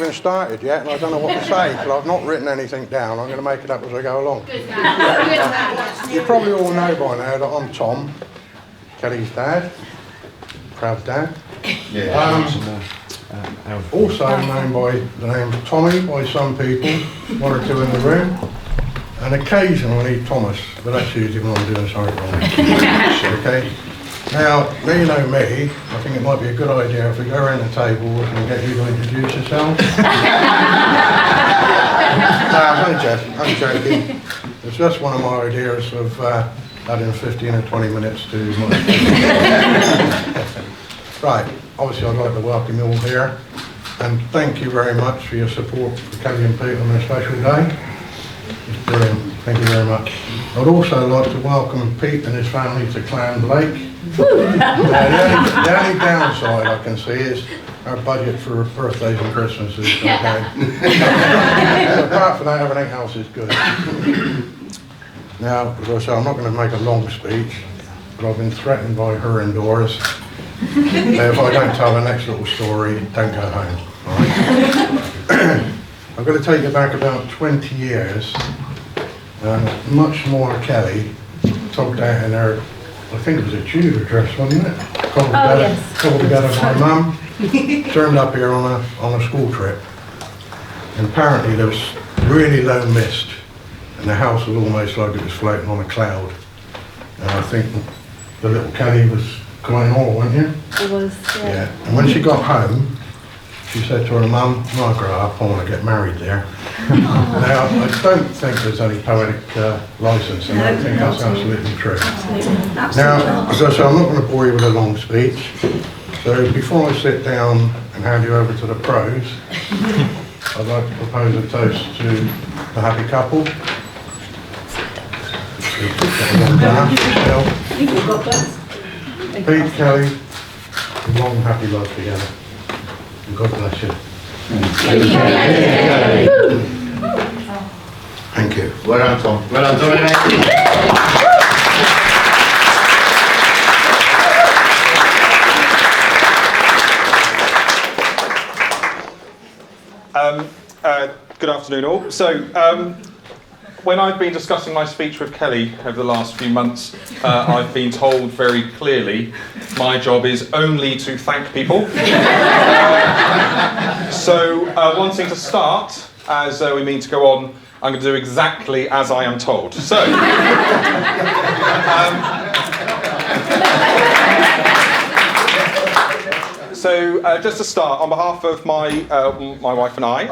even started yet, and I don't know what to say, because I've not written anything down. I'm going to make it up as I go along. You probably all know by now that I'm Tom, Kellie's dad, proud dad. Also known by the name Tommy by some people, one or two in the room, and occasionally Thomas, but that's usually when I'm doing something wrong. Okay. Now, you know me, I think it might be a good idea if we go around the table and get you to introduce yourself. I'm joking. It's just one of my ideas of adding 15 or 20 minutes to my... Right, obviously I'd like to welcome you all here, and thank you very much for your support for Kellie and Pete on their special day. It's brilliant, thank you very much. I'd also like to welcome Pete and his family to Clan Blake. The only downside I can see is our budget for birthdays and Christmases. Okay. Apart from that, everything else is good. Now, as I say, I'm not going to make a long speech, but I've been threatened by her indoors. If I don't tell the next little story, don't go home. All right? I'm going to take you back about 20 years. Much more Kellie talked out in her, I think it was a tube dress, wasn't it? Cobbled together by Mum. Turned up here on a school trip. And apparently there was really low mist, and the house was almost like it was floating on a cloud. And I think the little Kellie was quite all, wasn't you? It was, yeah. And when she got home, she said to her mum, when I grow up, I want to get married there. Now, I don't think there's any poetic license, and I think that's absolutely true. Now, as I say, I'm not going to bore you with a long speech. So before I sit down and hand you over to the pros, I'd like to propose a toast to the happy couple. Pete, Kellie, a long happy life together. And God bless you. Thank you. Well done, Tom. Well done, Tom. Good afternoon all. So, when I've been discussing my speech with Kellie over the last few months, I've been told very clearly my job is only to thank people. So, wanting to start, as we mean to go on, I'm going to do exactly as I am told. So, just to start, on behalf of my wife and I,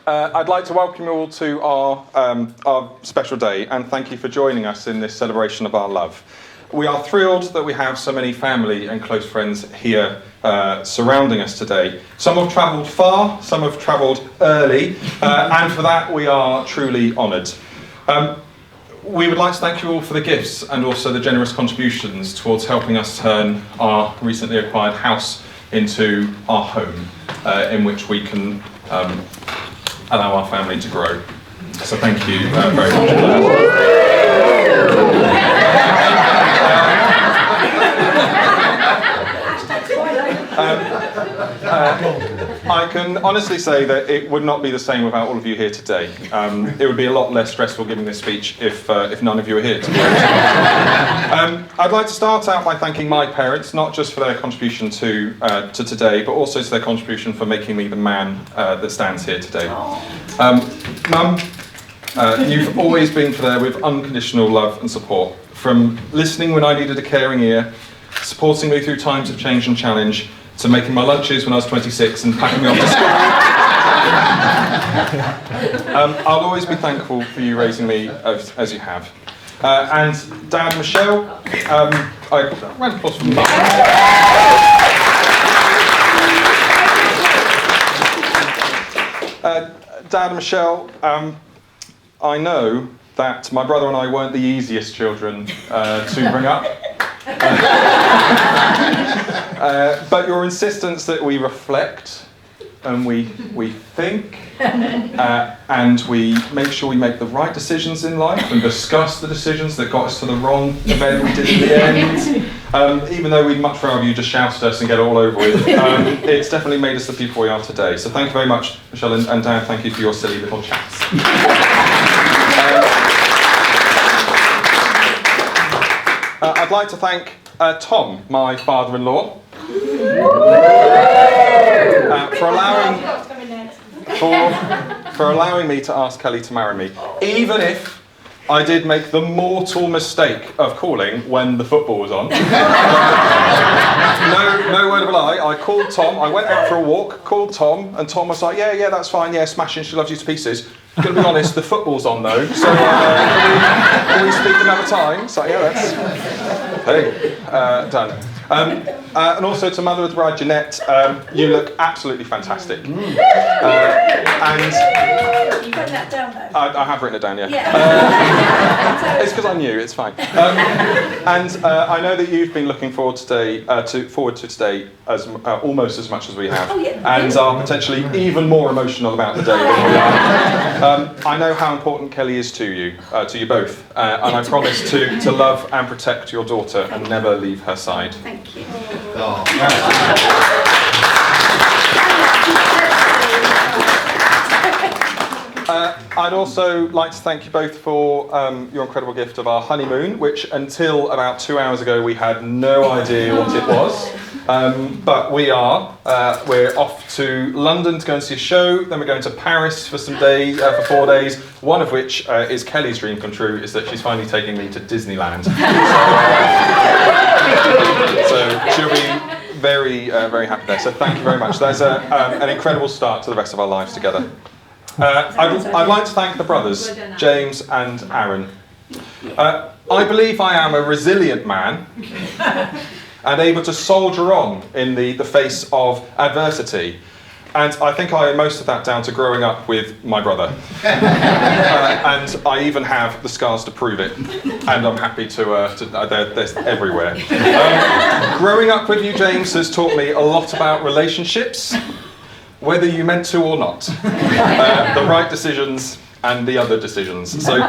I'd like to welcome you all to our special day, and thank you for joining us in this celebration of our love. We are thrilled that we have so many family and close friends here surrounding us today. Some have travelled far, some have travelled early, and for that we are truly honoured. We would like to thank you all for the gifts and also the generous contributions towards helping us turn our recently acquired house into our home, in which we can allow our family to grow. So thank you very much for that. I can honestly say that it would not be the same without all of you here today. It would be a lot less stressful giving this speech if none of you were here today. I'd like to start out by thanking my parents, not just for their contribution to today, but also to their contribution for making me the man that stands here today. Mum, you've always been there with unconditional love and support, from listening when I needed a caring ear, supporting me through times of change and challenge, to making my lunches when I was 26 and packing me off to school. I'll always be thankful for you raising me as you have. And Dad and Michelle, round of applause from Mum. Dad and Michelle, I know that my brother and I weren't the easiest children to bring up. But your insistence that we reflect and we think and we make sure we make the right decisions in life and discuss the decisions that got us to the wrong event we did in the end Even though we'd much rather you just shout at us and get it all over with, it's definitely made us the people we are today. So thank you very much, Michelle and Dan, thank you for your silly little chats. I'd like to thank Tom, my father-in-law, for allowing me to ask Kelly to marry me, even if I did make the mortal mistake of calling when the football was on. No word of a lie. I called Tom. I went out for a walk, called Tom, and Tom was like, yeah, that's fine. Yeah, smashing. She loves you to pieces. Gonna be honest, the football's on though. So can we speak another time? So yeah, that's done. And also to Mother of the Bride, Jeanette, you look absolutely fantastic. You put that down though? I have written it down, yeah. It's because I knew, it's fine. And I know that you've been looking forward to today as almost as much as we have, and are potentially even more emotional about the day than we are. I know how important Kelly is to you both, and I promise to love and protect your daughter and never leave her side. Thank you. I'd also like to thank you both for your incredible gift of our honeymoon, which until about 2 hours ago we had no idea what it was. But we're off to London to go and see a show, then we're going to Paris for some days, for 4 days, one of which is Kelly's dream come true, is that she's finally taking me to Disneyland. So she'll be very, very happy there. So thank you very much. There's an incredible start to the rest of our lives together. I'd like to thank the brothers, James and Aaron. I believe I am a resilient man and able to soldier on in the face of adversity. And I think I owe most of that down to growing up with my brother. And I even have the scars to prove it. And I'm happy they're everywhere. Growing up with you, James, has taught me a lot about relationships, whether you meant to or not. The right decisions and the other decisions. So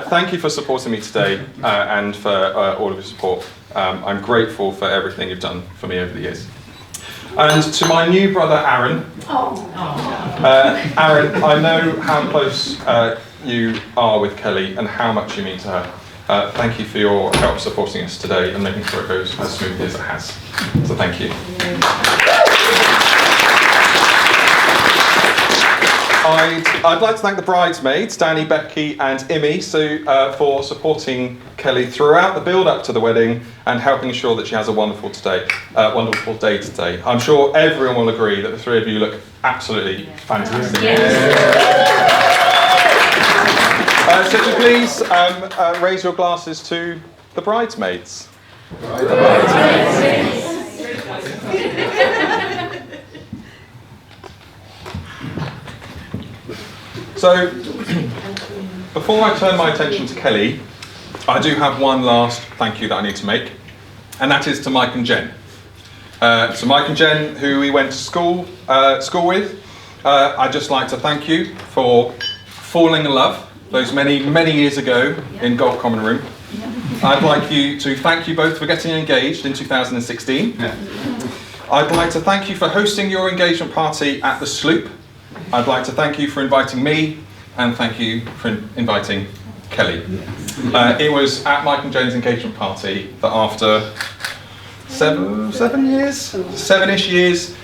thank you for supporting me today and for all of your support. I'm grateful for everything you've done for me over the years. And to my new brother, Aaron. Aaron, I know how close you are with Kelly and how much you mean to her. Thank you for your help supporting us today and making sure it goes as smoothly as it has. So thank you. I'd like to thank the bridesmaids, Danny, Becky and Imi, for supporting Kelly throughout the build-up to the wedding and helping ensure that she has a wonderful day today. I'm sure everyone will agree that the three of you look absolutely fantastic. So could you please raise your glasses to the bridesmaids. So, before I turn my attention to Kelly, I do have one last thank you that I need to make, and that is to Mike and Jen. So Mike and Jen, who we went to school with, I'd just like to thank you for falling in love those many, many years ago in Golf Common Room. I'd like to thank you both for getting engaged in 2016. I'd like to thank you for hosting your engagement party at the Sloop. I'd like to thank you for inviting me, and thank you for inviting Kelly. It was at Mike and Jen's engagement party that after seven-ish years,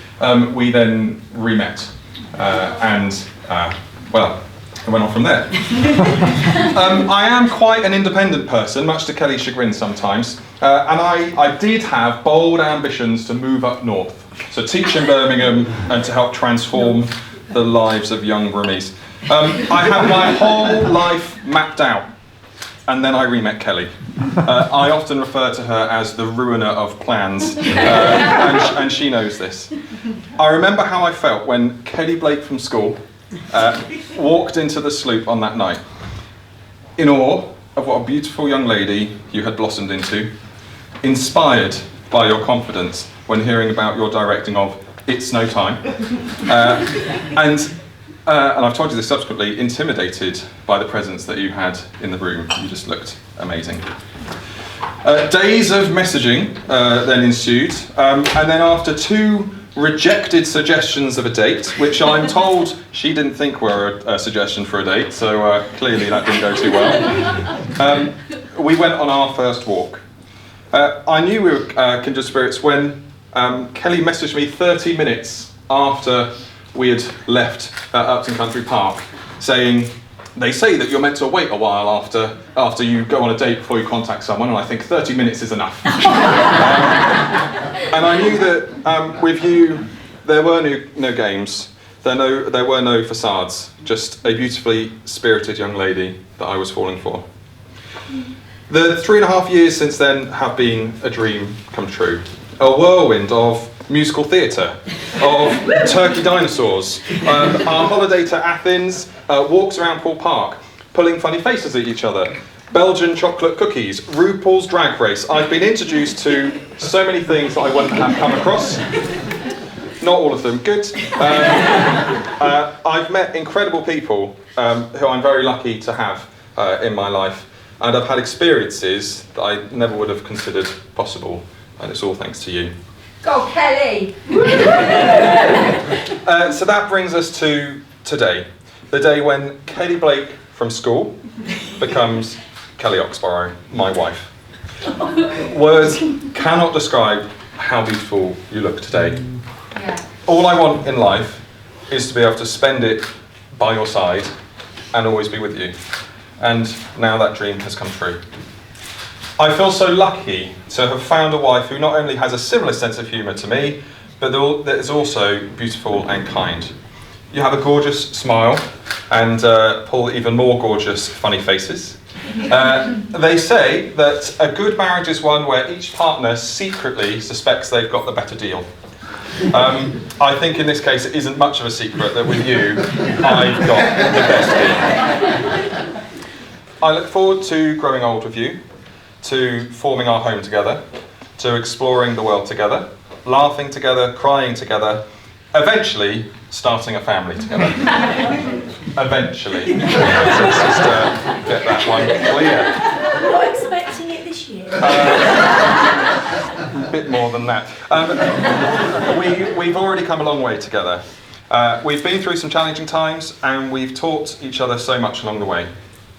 we then re-met. Well, it went on from there. I am quite an independent person, much to Kelly's chagrin sometimes, and I did have bold ambitions to move up north, so teach in Birmingham and to help transform the lives of young Brummies. I had my whole life mapped out, and then I re-met Kelly. I often refer to her as the ruiner of plans, and she knows this. I remember how I felt when Kelly Blake from school walked into the Sloop on that night, in awe of what a beautiful young lady you had blossomed into, inspired by your confidence when hearing about your directing of It's No Time, and I've told you this subsequently, intimidated by the presence that you had in the room. You just looked amazing. Days of messaging then ensued, and then after 2 rejected suggestions of a date, which I'm told she didn't think were a suggestion for a date, so clearly that didn't go too well, we went on our first walk. I knew we were kindred spirits when Kellie messaged me 30 minutes after we had left Upton Country Park, saying, "They say that you're meant to wait a while after you go on a date before you contact someone, and I think 30 minutes is enough." And I knew that with you, there were no games, there were no facades, just a beautifully spirited young lady that I was falling for. The 3.5 years since then have been a dream come true. A whirlwind of musical theatre, of turkey dinosaurs, our holiday to Athens, walks around Poole Park, pulling funny faces at each other, Belgian chocolate cookies, RuPaul's Drag Race. I've been introduced to so many things that I wouldn't have come across. Not all of them good. I've met incredible people who I'm very lucky to have in my life, and I've had experiences that I never would have considered possible, and it's all thanks to you. Go Kellie! So that brings us to today, the day when Kellie Blake from school becomes Kellie Oxborough, my wife. Words cannot describe how beautiful you look today. Yeah. All I want in life is to be able to spend it by your side and always be with you. And now that dream has come true. I feel so lucky to have found a wife who not only has a similar sense of humour to me, but that is also beautiful and kind. You have a gorgeous smile and pull even more gorgeous funny faces. They say that a good marriage is one where each partner secretly suspects they've got the better deal. I think in this case it isn't much of a secret that with you, I've got the best deal. I look forward to growing old with you, to forming our home together, to exploring the world together, laughing together, crying together, eventually starting a family together. Eventually. Let's just get that one clear. I'm not expecting it this year. A bit more than that. We've already come a long way together. We've been through some challenging times, and we've taught each other so much along the way.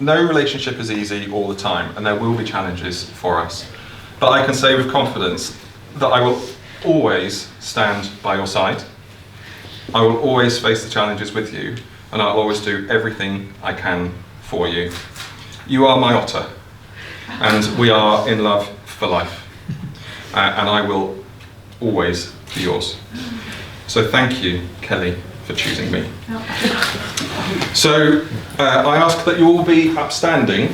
No relationship is easy all the time, and there will be challenges for us. But I can say with confidence that I will always stand by your side. I will always face the challenges with you, and I'll always do everything I can for you. You are my otter, and we are in love for life. And I will always be yours. So thank you, Kellie, for choosing me. So I ask that you all be upstanding.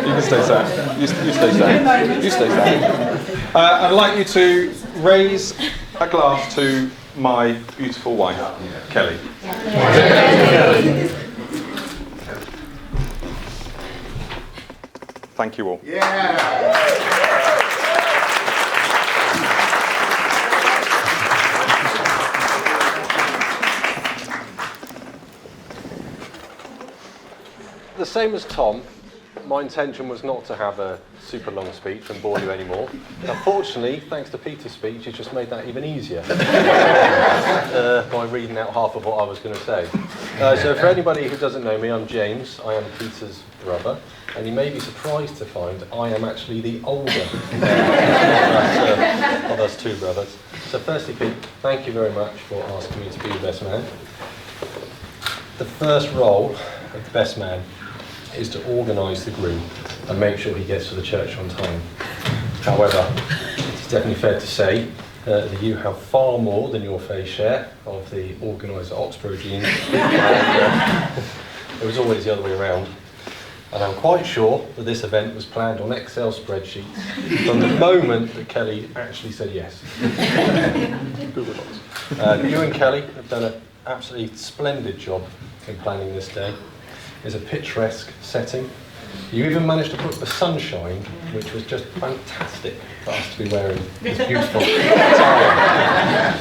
You can stay sat. You stay sat. You stay sat. I'd like you to raise a glass to my beautiful wife, Kellie. Thank you all. The same as Tom, my intention was not to have a super long speech and bore you anymore. Unfortunately, thanks to Peter's speech, it just made that even easier by reading out half of what I was going to say. So for anybody who doesn't know me, I'm James. I am Peter's brother, and you may be surprised to find I am actually the older of us two brothers. So firstly, Pete, thank you very much for asking me to be the best man. The first role of the best man is to organise the groom and make sure he gets to the church on time. However, it's definitely fair to say that you have far more than your fair share of the organiser Oxborough genes. It was always the other way around. And I'm quite sure that this event was planned on Excel spreadsheets from the moment that Kellie actually said yes. Google Docs. You and Kellie have done an absolutely splendid job in planning this day. It's a picturesque setting. You even managed to book the sunshine, which was just fantastic for us to be wearing this beautiful attire.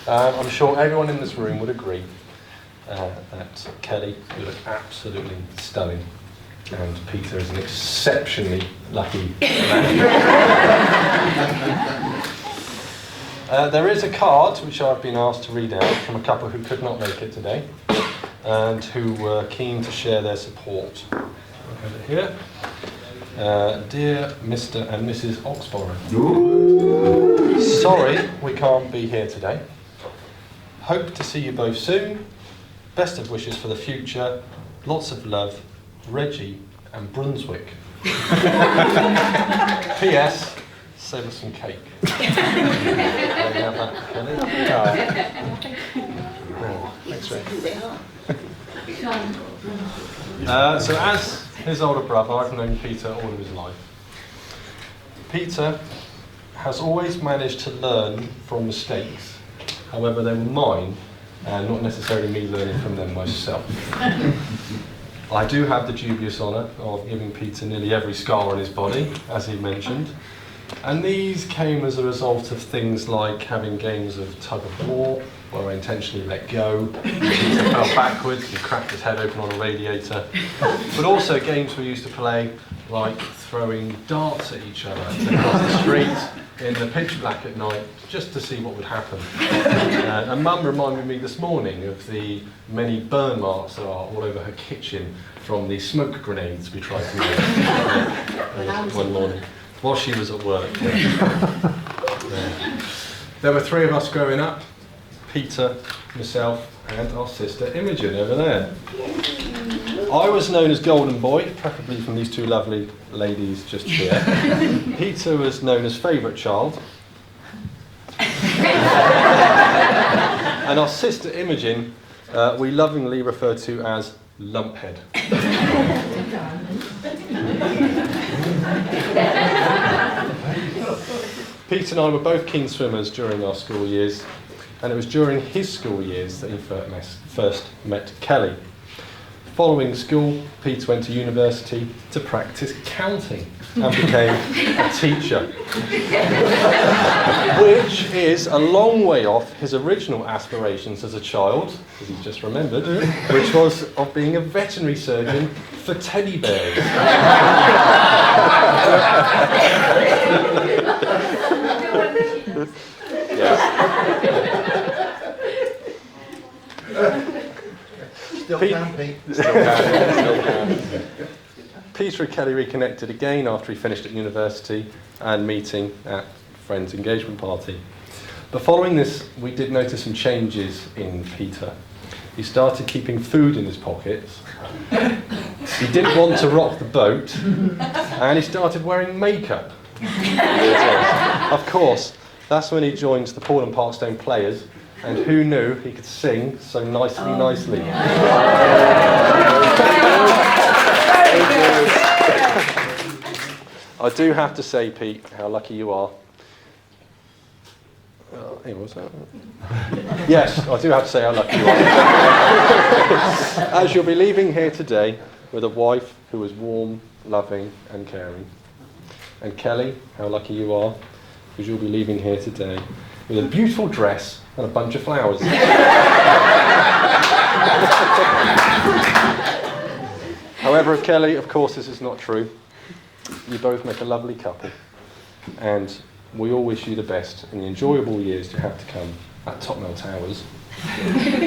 I'm sure everyone in this room would agree that Kelly, you look absolutely stunning, and Peter is an exceptionally lucky man. There is a card which I've been asked to read out from a couple who could not make it today and who were keen to share their support. I'll have it here. Dear Mr. and Mrs. Oxborough, sorry we can't be here today. Hope to see you both soon. Best of wishes for the future. Lots of love, Reggie and Brunswick. P.S. Save us some cake. There you have that, Kelly. Thanks, Ray. So as his older brother, I've known Peter all of his life. Peter has always managed to learn from mistakes. However, they were mine, and not necessarily me learning from them myself. I do have the dubious honour of giving Peter nearly every scar on his body, as he mentioned. And these came as a result of things like having games of tug of war, where I intentionally let go, Peter fell backwards and cracked his head open on a radiator. But also games we used to play, like throwing darts at each other across the street in the pitch black at night, just to see what would happen. And Mum reminded me this morning of the many burn marks that are all over her kitchen from the smoke grenades we tried to make one morning while she was at work. There were three of us growing up: Peter, myself, and our sister Imogen over there. I was known as Golden Boy, preferably from these two lovely ladies just here. Peter was known as Favourite Child. And our sister Imogen, we lovingly refer to as Lumphead. Peter and I were both keen swimmers during our school years, and it was during his school years that he first met Kelly. Following school, Peter went to university to practice counting and became a teacher, which is a long way off his original aspirations as a child, as he's just remembered, which was of being a veterinary surgeon for teddy bears. Still can, Pete. Still can. Peter and Kelly reconnected again after he finished at university and meeting at friend's engagement party. But following this, we did notice some changes in Peter. He started keeping food in his pockets. He didn't want to rock the boat, and he started wearing makeup. Of course, that's when he joined the Paul and Parkstone Players, and who knew he could sing so nicely. I do have to say, Pete, how lucky you are. Hey, what was that? Yes, I do have to say how lucky you are. As you'll be leaving here today with a wife who is warm, loving and caring. And Kelly, how lucky you are, because you'll be leaving here today with a beautiful dress and a bunch of flowers. However, Kelly, of course, this is not true. You both make a lovely couple, and we all wish you the best in the enjoyable years to have to come at Topmel Towers.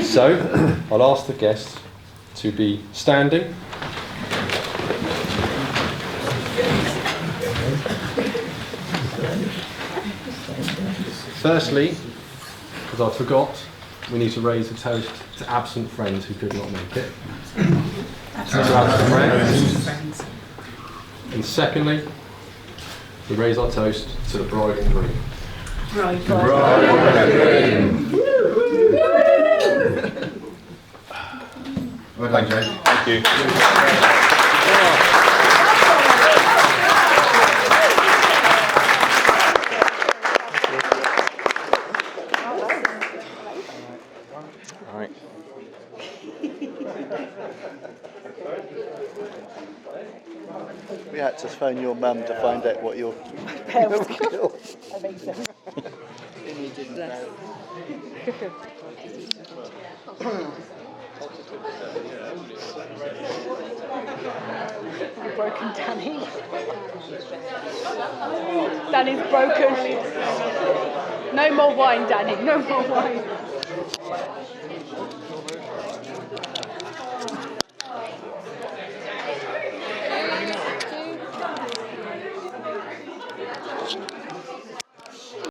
So, I'll ask the guests to be standing. Firstly, because I forgot, we need to raise a toast to absent friends who could not make it. To absent friends. And secondly, we raise our toast to the bride and groom. Right. Well done, Jay. Thank you. All right. We had to phone your mum to find out what your parents killed. You're broken, Danny. Danny's broken. No more wine, Danny. No more wine.